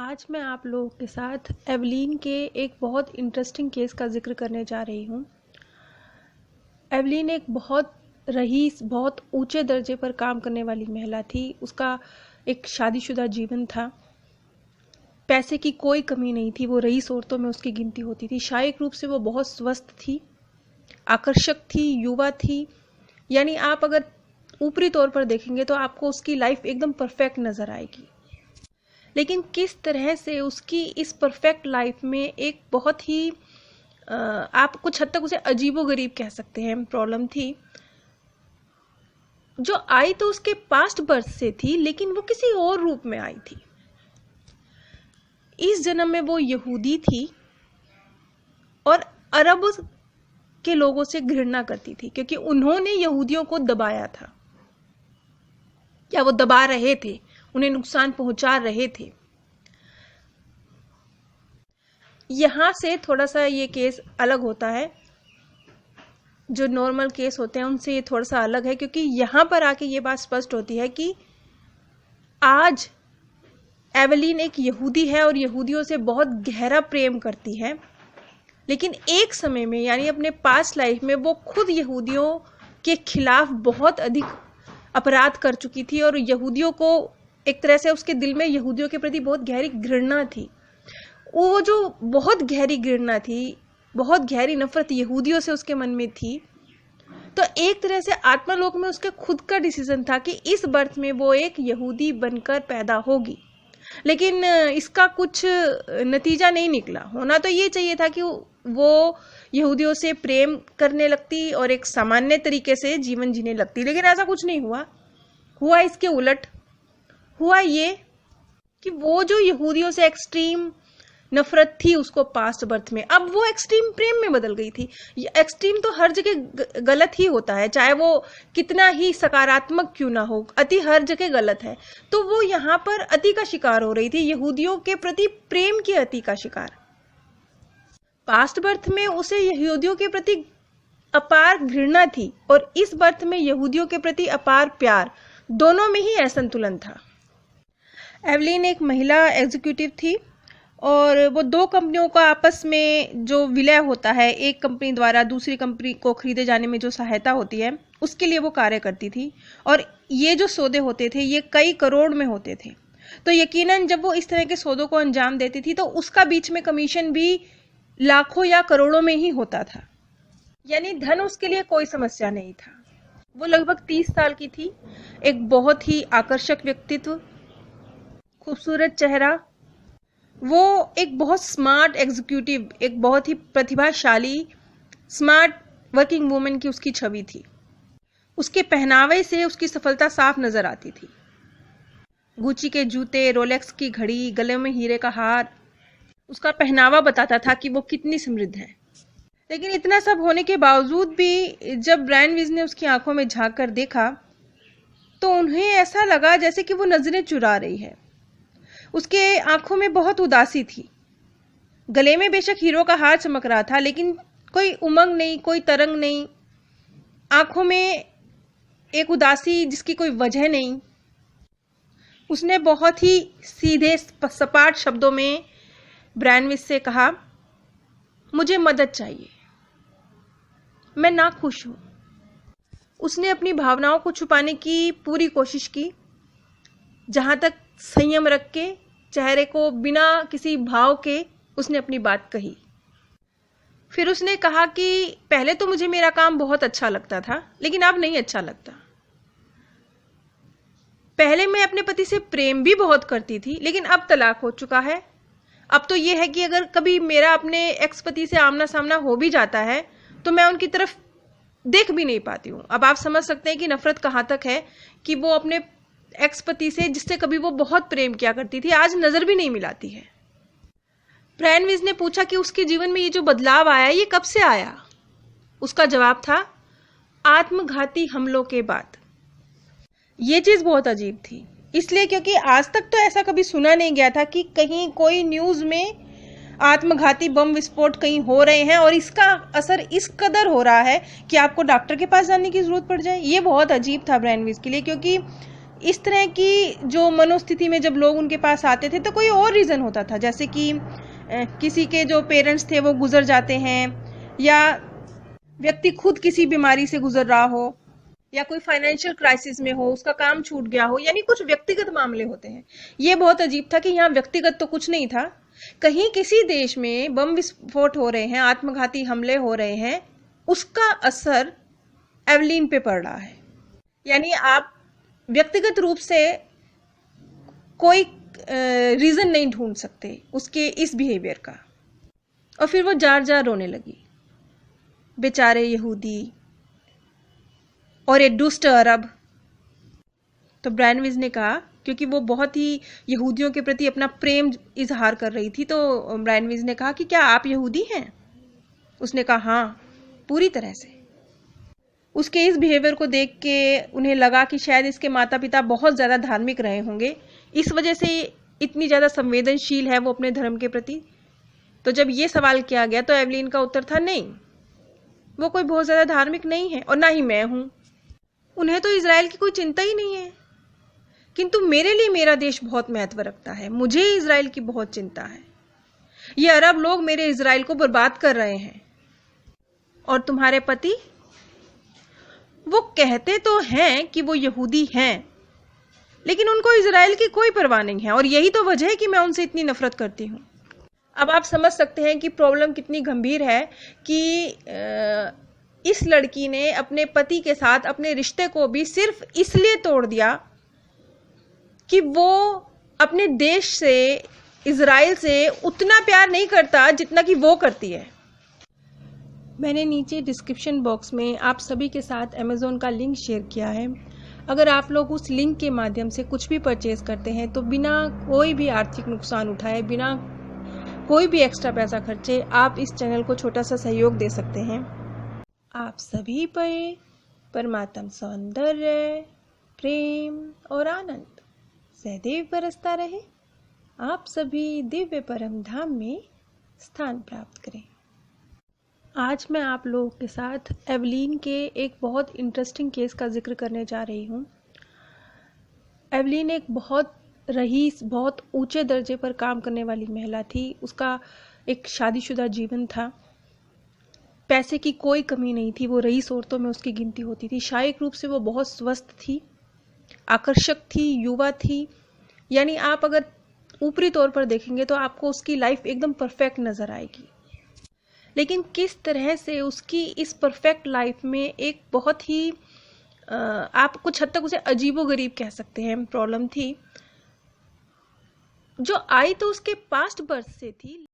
आज मैं आप लोगों के साथ एवलीन के एक बहुत इंटरेस्टिंग केस का जिक्र करने जा रही हूँ। एवलीन एक बहुत रईस, बहुत ऊंचे दर्जे पर काम करने वाली महिला थी। उसका एक शादीशुदा जीवन था। पैसे की कोई कमी नहीं थी। वो रईस औरतों में उसकी गिनती होती थी। शारीरिक रूप से वो बहुत स्वस्थ थी, आकर्षक थी, युवा थी। यानी आप अगर ऊपरी तौर पर देखेंगे तो आपको उसकी लाइफ एकदम परफेक्ट नज़र आएगी। लेकिन किस तरह से उसकी इस परफेक्ट लाइफ में एक बहुत ही आप कुछ हद तक उसे अजीबोगरीब कह सकते हैं प्रॉब्लम थी, जो आई तो उसके पास्ट बर्थ से थी, लेकिन वो किसी और रूप में आई थी। इस जन्म में वो यहूदी थी और अरब के लोगों से घृणा करती थी, क्योंकि उन्होंने यहूदियों को दबाया था, या वो दबा रहे थे, उन्हें नुकसान पहुंचा रहे थे। यहां से थोड़ा सा ये केस अलग होता है। जो नॉर्मल केस होते हैं उनसे ये थोड़ा सा अलग है, क्योंकि यहां पर आके ये बात स्पष्ट होती है कि आज एवलीन एक यहूदी है और यहूदियों से बहुत गहरा प्रेम करती है। लेकिन एक समय में, यानी अपने पास्ट लाइफ में, वो खुद यहूदियों के खिलाफ बहुत अधिक अपराध कर चुकी थी और यहूदियों को एक तरह से उसके दिल में यहूदियों के प्रति बहुत गहरी घृणा थी। वो जो बहुत गहरी घृणा थी, बहुत गहरी नफरत यहूदियों से उसके मन में थी। तो एक तरह से आत्मालोक में उसके खुद का डिसीजन था कि इस बर्थ में वो एक यहूदी बनकर पैदा होगी। लेकिन इसका कुछ नतीजा नहीं निकला। होना तो ये चाहिए था कि वो यहूदियों से प्रेम करने लगती और एक सामान्य तरीके से जीवन जीने लगती, लेकिन ऐसा कुछ नहीं हुआ। हुआ इसके उलट। हुआ ये कि वो जो यहूदियों से एक्सट्रीम नफरत थी उसको पास्ट बर्थ में, अब वो एक्सट्रीम प्रेम में बदल गई थी। एक्सट्रीम तो हर जगह गलत ही होता है, चाहे वो कितना ही सकारात्मक क्यों ना हो, अति हर जगह गलत है। तो वो यहाँ पर अति का शिकार हो रही थी, यहूदियों के प्रति प्रेम की अति का शिकार। पास्ट बर्थ में उसे यहूदियों के प्रति अपार घृणा थी और इस बर्थ में यहूदियों के प्रति अपार प्यार। दोनों में ही असंतुलन था। एवलीन एक महिला एग्जीक्यूटिव थी और वो दो कंपनियों का आपस में जो विलय होता है, एक कंपनी द्वारा दूसरी कंपनी को खरीदे जाने में जो सहायता होती है, उसके लिए वो कार्य करती थी। और ये जो सौदे होते थे ये कई करोड़ में होते थे। तो यकीनन जब वो इस तरह के सौदों को अंजाम देती थी तो उसका बीच में कमीशन भी लाखों या करोड़ों में ही होता था। यानी धन उसके लिए कोई समस्या नहीं था। वो लगभग 30 साल की थी, एक बहुत ही आकर्षक व्यक्तित्व, खूबसूरत चेहरा। वो एक बहुत स्मार्ट एग्जीक्यूटिव, एक बहुत ही प्रतिभाशाली स्मार्ट वर्किंग वुमेन की उसकी छवि थी। उसके पहनावे से उसकी सफलता साफ नजर आती थी। गुची के जूते, रोलेक्स की घड़ी, गले में हीरे का हार, उसका पहनावा बताता था कि वो कितनी समृद्ध है। लेकिन इतना सब होने के बावजूद भी जब ब्रैनविज ने उसकी आंखों में झांक कर देखा तो उन्हें ऐसा लगा जैसे कि वो नजरें चुरा रही है। उसके आंखों में बहुत उदासी थी। गले में बेशक हीरो का हार चमक रहा था, लेकिन कोई उमंग नहीं, कोई तरंग नहीं। आंखों में एक उदासी जिसकी कोई वजह नहीं। उसने बहुत ही सीधे सपाट शब्दों में ब्रैनविज से कहा, मुझे मदद चाहिए, मैं नाखुश हूं। उसने अपनी भावनाओं को छुपाने की पूरी कोशिश की, जहां तक संयम रख के, चेहरे को बिना किसी भाव के उसने अपनी बात कही। फिर उसने कहा कि पहले तो मुझे मेरा काम बहुत अच्छा लगता था, लेकिन अब नहीं अच्छा लगता। पहले मैं अपने पति से प्रेम भी बहुत करती थी, लेकिन अब तलाक हो चुका है। अब तो यह है कि अगर कभी मेरा अपने एक्स पति से आमना सामना हो भी जाता है तो मैं उनकी तरफ देख भी नहीं पाती हूं। अब आप समझ सकते हैं कि नफरत कहां तक है कि वो अपने एक्स पति से, जिससे कभी वो बहुत प्रेम किया करती थी, आज नजर भी नहीं मिलाती है। ब्रैनविज ने पूछा कि उसके जीवन में ये जो बदलाव आया ये कब से आया। उसका जवाब था, आत्मघाती हमलों के बाद। ये चीज बहुत अजीब थी, इसलिए क्योंकि आज तक तो ऐसा कभी सुना नहीं गया था कि कहीं कोई न्यूज में आत्मघाती बम विस्फोट कहीं हो रहे हैं और इसका असर इस कदर हो रहा है कि आपको डॉक्टर के पास जाने की जरूरत पड़ जाए। ये बहुत अजीब था ब्रैनविज के लिए, क्योंकि इस तरह की जो मनोस्थिति में जब लोग उनके पास आते थे तो कोई और रीज़न होता था, जैसे कि किसी के जो पेरेंट्स थे वो गुजर जाते हैं, या व्यक्ति खुद किसी बीमारी से गुजर रहा हो, या कोई फाइनेंशियल क्राइसिस में हो, उसका काम छूट गया हो, यानी कुछ व्यक्तिगत मामले होते हैं। ये बहुत अजीब था कि यहाँ व्यक्तिगत तो कुछ नहीं था, कहीं किसी देश में बम विस्फोट हो रहे हैं, आत्मघाती हमले हो रहे हैं, उसका असर एवलीन पे पड़ रहा है। यानी आप व्यक्तिगत रूप से कोई रीजन नहीं ढूंढ सकते उसके इस बिहेवियर का। और फिर वो जार जार रोने लगी, बेचारे यहूदी और ये दुष्ट अरब। तो ब्रैनविज ने कहा, क्योंकि वो बहुत ही यहूदियों के प्रति अपना प्रेम इजहार कर रही थी, तो ब्रैनविज ने कहा कि क्या आप यहूदी हैं? उसने कहा हाँ, पूरी तरह से। उसके इस बिहेवियर को देख के उन्हें लगा कि शायद इसके माता पिता बहुत ज़्यादा धार्मिक रहे होंगे, इस वजह से इतनी ज़्यादा संवेदनशील है वो अपने धर्म के प्रति। तो जब ये सवाल किया गया तो एवलीन का उत्तर था नहीं, वो कोई बहुत ज़्यादा धार्मिक नहीं है और ना ही मैं हूँ। उन्हें तो इजराइल की कोई चिंता ही नहीं है, किंतु मेरे लिए मेरा देश बहुत महत्व रखता है, मुझे इजराइल की बहुत चिंता है। ये अरब लोग मेरे इजराइल को बर्बाद कर रहे हैं। और तुम्हारे पति, वो कहते तो हैं कि वो यहूदी हैं, लेकिन उनको इजराइल की कोई परवाह नहीं है, और यही तो वजह है कि मैं उनसे इतनी नफरत करती हूँ। अब आप समझ सकते हैं कि प्रॉब्लम कितनी गंभीर है कि इस लड़की ने अपने पति के साथ अपने रिश्ते को भी सिर्फ इसलिए तोड़ दिया कि वो अपने देश से, इजराइल से उतना प्यार नहीं करता जितना कि वो करती है। मैंने नीचे डिस्क्रिप्शन बॉक्स में आप सभी के साथ अमेज़ॉन का लिंक शेयर किया है। अगर आप लोग उस लिंक के माध्यम से कुछ भी परचेज करते हैं तो बिना कोई भी आर्थिक नुकसान उठाए, बिना कोई भी एक्स्ट्रा पैसा खर्चे, आप इस चैनल को छोटा सा सहयोग दे सकते हैं। आप सभी पर परमात्म सौंदर्य, प्रेम और आनंद सदैव बरसता रहे। आप सभी दिव्य परम धाम में स्थान प्राप्त करें। आज मैं आप लोगों के साथ एवलीन के एक बहुत इंटरेस्टिंग केस का जिक्र करने जा रही हूँ। एवलीन एक बहुत रईस, बहुत ऊंचे दर्जे पर काम करने वाली महिला थी। उसका एक शादीशुदा जीवन था, पैसे की कोई कमी नहीं थी, वो रईस औरतों में उसकी गिनती होती थी। शारीरिक रूप से वो बहुत स्वस्थ थी, आकर्षक थी, युवा थी। यानी आप अगर ऊपरी तौर पर देखेंगे तो आपको उसकी लाइफ एकदम परफेक्ट नज़र आएगी। लेकिन किस तरह से उसकी इस परफेक्ट लाइफ में एक बहुत ही आप कुछ हद तक उसे अजीबोगरीब कह सकते हैं प्रॉब्लम थी, जो आई तो उसके पास्ट बर्थ से थी।